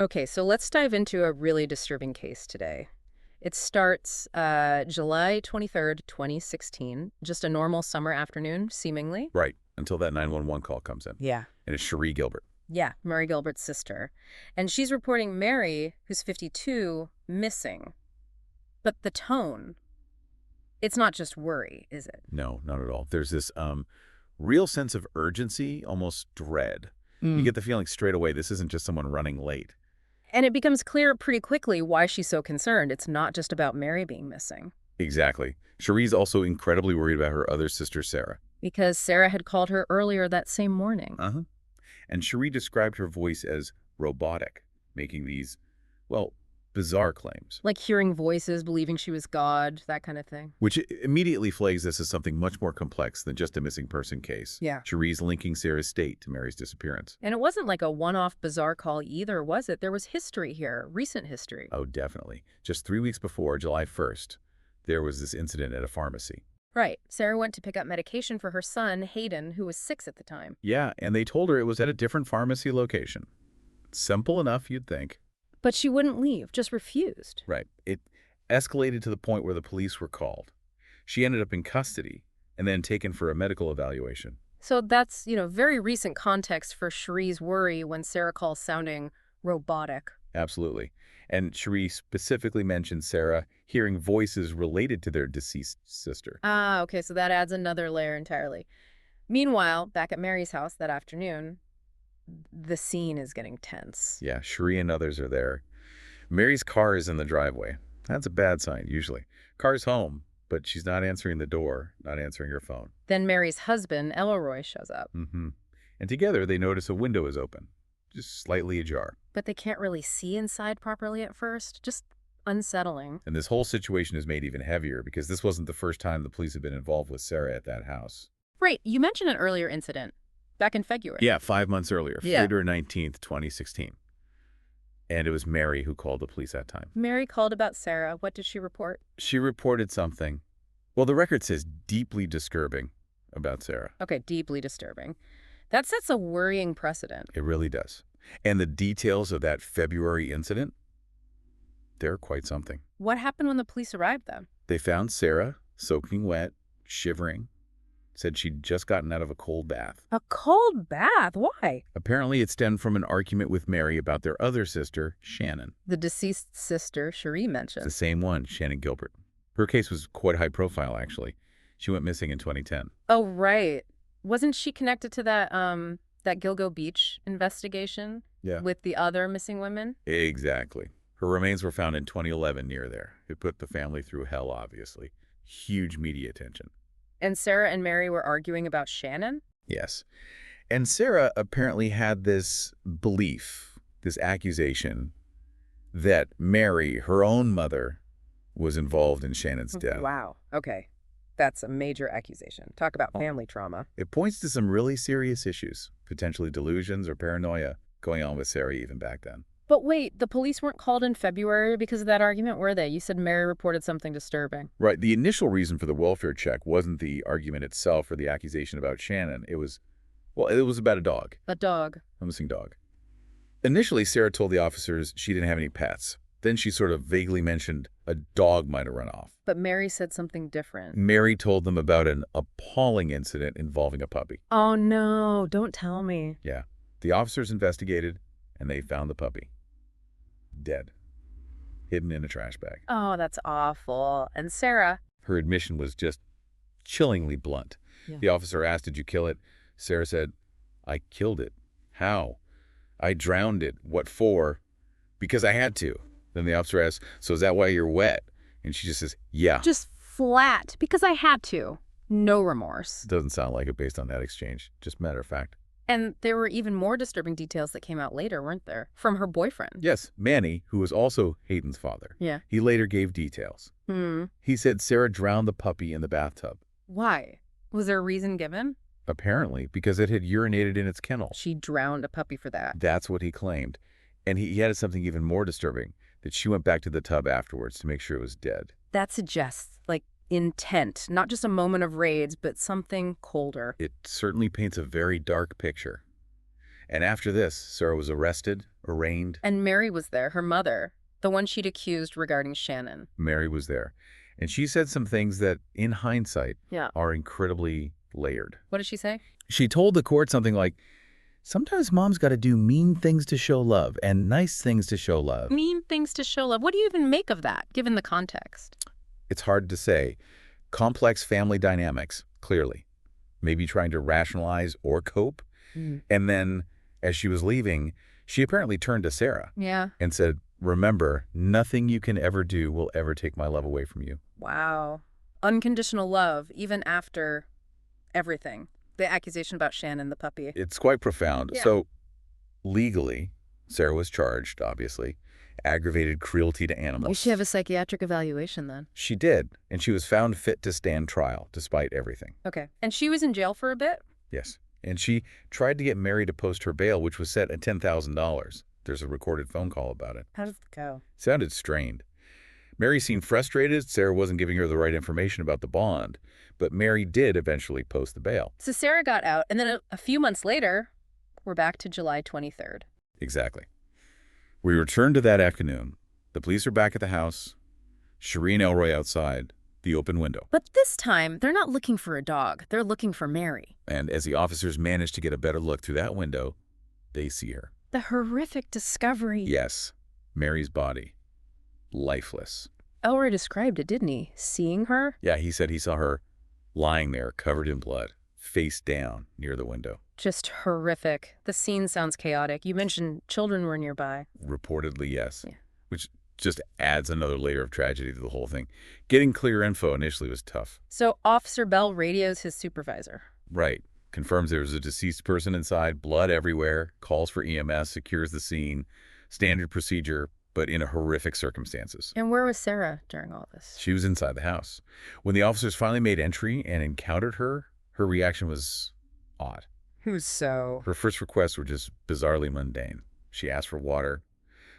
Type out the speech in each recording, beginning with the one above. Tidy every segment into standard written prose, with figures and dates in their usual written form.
Okay, so let's dive into a really disturbing case today. It starts July 23rd, 2016, just a normal summer afternoon, seemingly. Right, until that 911 call comes in. Yeah. And it's Cherie Gilbert. Yeah, Mary Gilbert's sister. And she's reporting Mary, who's 52, missing. But the tone, it's not just worry, is it? No, not at all. There's this real sense of urgency, almost dread. You Mm. get the feeling straight away this isn't just someone running late. And it becomes clear pretty quickly why she's so concerned. It's not just about Mary being missing. Exactly. Cherie's also incredibly worried about her other sister, Sarah. Because Sarah had called her earlier that same morning. Uh-huh. And Cherie described her voice as robotic, making these, well, bizarre claims. Like hearing voices, believing she was God, that kind of thing. Which immediately flags this as something much more complex than just a missing person case. Yeah. Cherie's linking Sarah's state to Mary's disappearance. And it wasn't like a one-off bizarre call either, was it? There was history here, recent history. Oh, definitely. Just 3 weeks before, July 1st, there was this incident at a pharmacy. Right. Sarah went to pick up medication for her son, Hayden, who was 6 at the time. Yeah, and they told her it was at a different pharmacy location. Simple enough, you'd think. But she wouldn't leave, just refused. Right. It escalated to the point where the police were called. She ended up in custody and then taken for a medical evaluation. So that's, very recent context for Cherie's worry when Sarah calls sounding robotic. Absolutely. And Cherie specifically mentioned Sarah hearing voices related to their deceased sister. Ah, okay, so that adds another layer entirely. Meanwhile, back at Mary's house that afternoon, the scene is getting tense. Yeah, Cherie and others are there. Mary's car is in the driveway. That's a bad sign, usually. Car's home, but she's not answering the door, not answering her phone. Then Mary's husband, Elroy, shows up. And together, they notice a window is open, just slightly ajar. But they can't really see inside properly at first. Just unsettling. And this whole situation is made even heavier because this wasn't the first time the police had been involved with Sarah at that house. Right, you mentioned an earlier incident, back in February. Yeah, 5 months earlier, Yeah. February 19th, 2016. And it was Mary who called the police that time. Mary called about Sarah. What did she report? She reported something, well, the record says deeply disturbing about Sarah. Okay, deeply disturbing. That sets a worrying precedent. It really does. And the details of that February incident, they're quite something. What happened when the police arrived, then? They found Sarah soaking wet, shivering, said she'd just gotten out of a cold bath. A cold bath? Why? Apparently it stemmed from an argument with Mary about their other sister, Shannon. The deceased sister Cherie It's mentioned. the same one, Shannon Gilbert. Her case was quite high profile, actually. She went missing in 2010. Oh, right. Wasn't she connected to that Gilgo Beach investigation? Yeah. With the other missing women? Exactly. Her remains were found in 2011 near there. It put the family through hell, obviously. Huge media attention. And Sarah and Mary were arguing about Shannon? Yes. And Sarah apparently had this belief, this accusation, that Mary, her own mother, was involved in Shannon's death. Wow. Okay. That's a major accusation. Talk about family trauma. It points to some really serious issues, potentially delusions or paranoia, going on with Sarah even back then. But wait, the police weren't called in February because of that argument, were they? You said Mary reported something disturbing. Right. The initial reason for the welfare check wasn't the argument itself or the accusation about Shannon. It was about a dog, A dog. a missing dog. Initially, Sarah told the officers she didn't have any pets. Then she sort of vaguely mentioned a dog might have run off. But Mary said something different. Mary told them about an appalling incident involving a puppy. Oh, no. Don't tell me. Yeah. The officers investigated, and they found the puppy. Dead. Hidden in a trash bag. Oh, that's awful. And Sarah? Her admission was just chillingly blunt. Yeah. The officer asked, "Did you kill it?" Sarah said, "I killed it." "How?" "I drowned it." "What for?" "Because I had to." Then the officer asked, "So is that why you're wet?" And she just says, "Yeah." Just flat. Because I had to. No remorse. Doesn't sound like it based on that exchange. Just matter of fact. And there were even more disturbing details that came out later, weren't there? From her boyfriend. Yes, Manny, who was also Hayden's father. Yeah. He later gave details. He said Sarah drowned the puppy in the bathtub. Why? Was there a reason given? Apparently, because it had urinated in its kennel. She drowned a puppy for that. That's what he claimed. And he added something even more disturbing, that she went back to the tub afterwards to make sure it was dead. That suggests, intent. Not just a moment of rage, but something colder. It certainly paints a very dark picture. And after this, Sarah was arrested, arraigned. And Mary was there, her mother, the one she'd accused regarding Shannon. Mary was there. And she said some things that, in hindsight, Yeah. are incredibly layered. What did she say? She told the court something like, sometimes mom's got to do mean things to show love and nice things to show love. Mean things to show love. What do you even make of that, given the context? It's hard to say. Complex family dynamics, clearly. Maybe trying to rationalize or cope. And then, as she was leaving, she apparently turned to Sarah Yeah. and said, remember, nothing you can ever do will ever take my love away from you. Wow. Unconditional love, even after everything. The accusation about Shannon, the puppy. It's quite profound. Yeah. So, legally, Sarah was charged, obviously, aggravated cruelty to animals. You should have a psychiatric evaluation then. She did, and she was found fit to stand trial, despite everything. Okay. And she was in jail for a bit? Yes. And she tried to get Mary to post her bail, which was set at $10,000. There's a recorded phone call about it. How does it go? Sounded strained. Mary seemed frustrated. Sarah wasn't giving her the right information about the bond, but Mary did eventually post the bail. So Sarah got out, and then a few months later, we're back to July 23rd. Exactly. We returned to that afternoon. The police are back at the house. Cherie and Elroy outside, the open window. But this time, they're not looking for a dog. They're looking for Mary. And as the officers manage to get a better look through that window, they see her. The horrific discovery. Yes, Mary's body. Lifeless. Elroy described it, didn't he? Seeing her? Yeah, he said he saw her lying there, covered in blood, face down near the window. Just horrific. The scene sounds chaotic. You mentioned children were nearby. Reportedly, yes. Yeah. Which just adds another layer of tragedy to the whole thing. Getting clear info initially was tough. So Officer Bell radios his supervisor. Right. Confirms there was a deceased person inside, blood everywhere, calls for EMS, secures the scene. Standard procedure, but in horrific circumstances. And where was Sarah during all this? She was inside the house. When the officers finally made entry and encountered her, her reaction was odd. Who's so? Her first requests were just bizarrely mundane. She asked for water.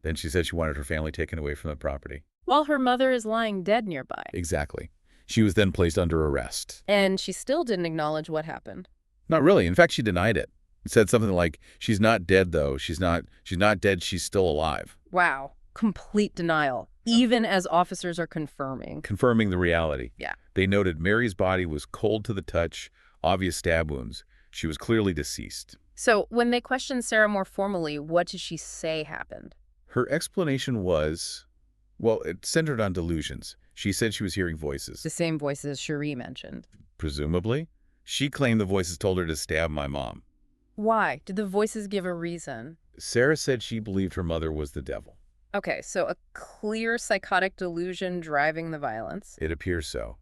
Then she said she wanted her family taken away from the property. While her mother is lying dead nearby. Exactly. She was then placed under arrest. And she still didn't acknowledge what happened. Not really. In fact, she denied it. Said something like, she's not dead, though. She's not dead. She's still alive. Wow. Complete denial. Even as officers are confirming. Confirming the reality. Yeah. They noted Mary's body was cold to the touch, obvious stab wounds. She was clearly deceased. So when they questioned Sarah more formally, what did she say happened? Her explanation was, well, it centered on delusions. She said she was hearing voices. The same voices Cherie mentioned. Presumably. She claimed the voices told her to stab my mom. Why? Did the voices give a reason? Sarah said she believed her mother was the devil. Okay, so a clear psychotic delusion driving the violence. It appears so.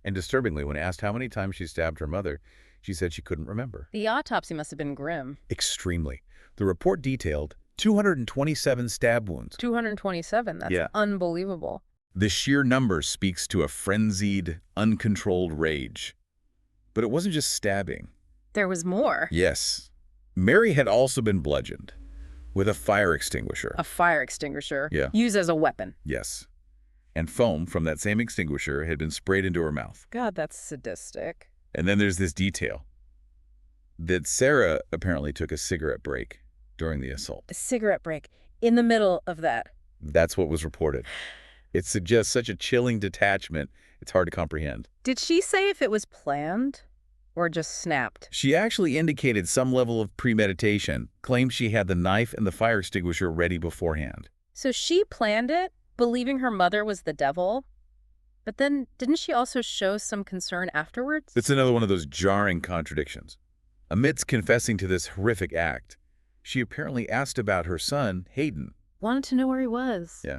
And disturbingly, when asked how many times she stabbed her mother, she said she couldn't remember. The autopsy must have been grim. Extremely. The report detailed 227 stab wounds. 227, that's Yeah. unbelievable. The sheer number speaks to a frenzied, uncontrolled rage. But it wasn't just stabbing. There was more. Yes. Mary had also been bludgeoned with a fire extinguisher. A fire extinguisher. Yeah. Used as a weapon. Yes. And foam from that same extinguisher had been sprayed into her mouth. God, that's sadistic. And then there's this detail that Sarah apparently took a cigarette break during the assault. A cigarette break in the middle of that. That's what was reported. It suggests such a chilling detachment, it's hard to comprehend. Did she say if it was planned or just snapped? She actually indicated some level of premeditation, claimed she had the knife and the fire extinguisher ready beforehand. So she planned it, believing her mother was the devil? But then didn't she also show some concern afterwards? It's another one of those jarring contradictions. Amidst confessing to this horrific act, she apparently asked about her son, Hayden. Wanted to know where he was. Yeah.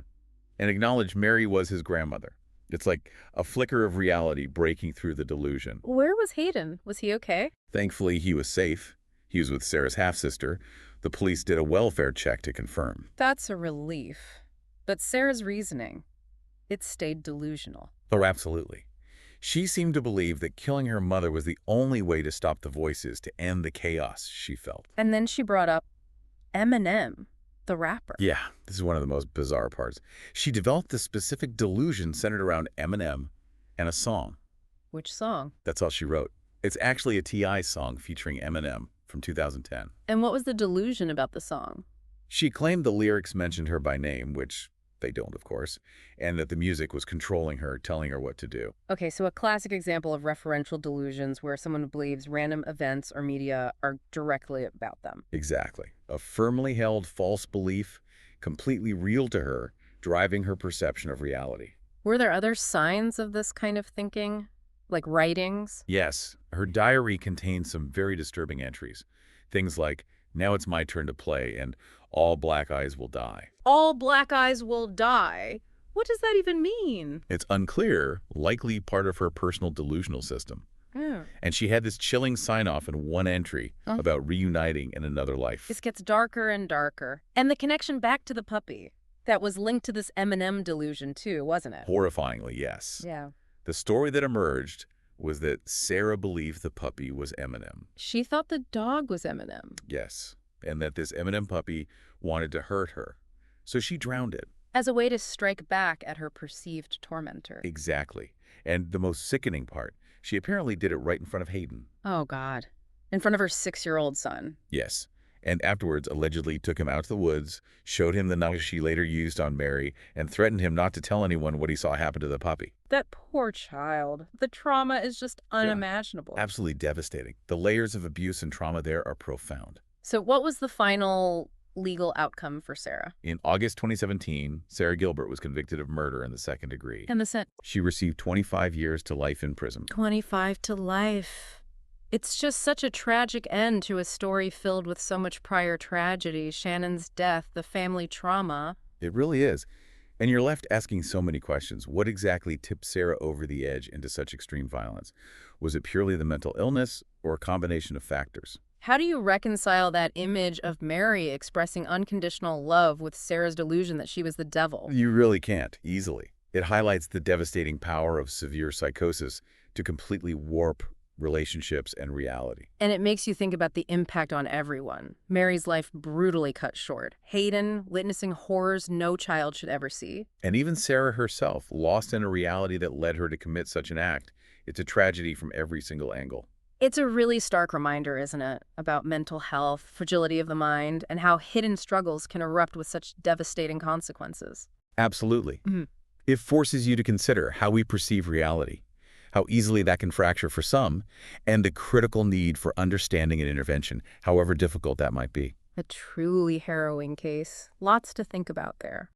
And acknowledged Mary was his grandmother. It's like a flicker of reality breaking through the delusion. Where was Hayden? Was he okay? Thankfully, he was safe. He was with Sarah's half-sister. The police did a welfare check to confirm. That's a relief. But Sarah's reasoning, it stayed delusional. Oh, absolutely. She seemed to believe that killing her mother was the only way to stop the voices, to end the chaos she felt. And then she brought up Eminem, the rapper. Yeah, this is one of the most bizarre parts. She developed a specific delusion centered around Eminem and a song. Which song? That's all she wrote. It's actually a T.I. song featuring Eminem from 2010. And what was the delusion about the song? She claimed the lyrics mentioned her by name, which they don't, of course, and that the music was controlling her, telling her what to do. Okay, so a classic example of referential delusions where someone believes random events or media are directly about them. Exactly. A firmly held false belief, completely real to her, driving her perception of reality. Were there other signs of this kind of thinking? Like writings? Yes, her diary contains some very disturbing entries. Things like, now it's my turn to play, and all black eyes will die. All black eyes will die. What does that even mean? It's unclear, likely part of her personal delusional system. Oh. And she had this chilling sign-off in one entry about reuniting in another life. This gets darker and darker. And the connection back to the puppy. That was linked to this Eminem delusion too, wasn't it? Horrifyingly, yes. Yeah. The story that emerged was that Sarah believed the puppy was Eminem. She thought the dog was Eminem. Yes, and that this Eminem puppy wanted to hurt her. So she drowned it. As a way to strike back at her perceived tormentor. Exactly. And the most sickening part, she apparently did it right in front of Hayden. Oh, God. In front of her 6-year-old son. Yes. And afterwards allegedly took him out to the woods, showed him the knife she later used on Mary, and threatened him not to tell anyone what he saw happen to the puppy. That poor child. The trauma is just unimaginable. Yeah, absolutely devastating. The layers of abuse and trauma there are profound. So what was the final legal outcome for Sarah? In August 2017, Sarah Gilbert was convicted of murder in the second degree. And the sentence? She received 25 years to life in prison. 25 to life. It's just such a tragic end to a story filled with so much prior tragedy, Shannon's death, the family trauma. It really is. And you're left asking so many questions. What exactly tipped Sarah over the edge into such extreme violence? Was it purely the mental illness or a combination of factors? How do you reconcile that image of Mary expressing unconditional love with Sarah's delusion that she was the devil? You really can't, easily. It highlights the devastating power of severe psychosis to completely warp relationships and reality. And it makes you think about the impact on everyone. Mary's life brutally cut short. Hayden witnessing horrors no child should ever see. And even Sarah herself, lost in a reality that led her to commit such an act. It's a tragedy from every single angle. It's a really stark reminder, isn't it, about mental health, fragility of the mind, and how hidden struggles can erupt with such devastating consequences. Absolutely. It forces you to consider how we perceive reality, how easily that can fracture for some, and the critical need for understanding and intervention, however difficult that might be. A truly harrowing case. Lots to think about there.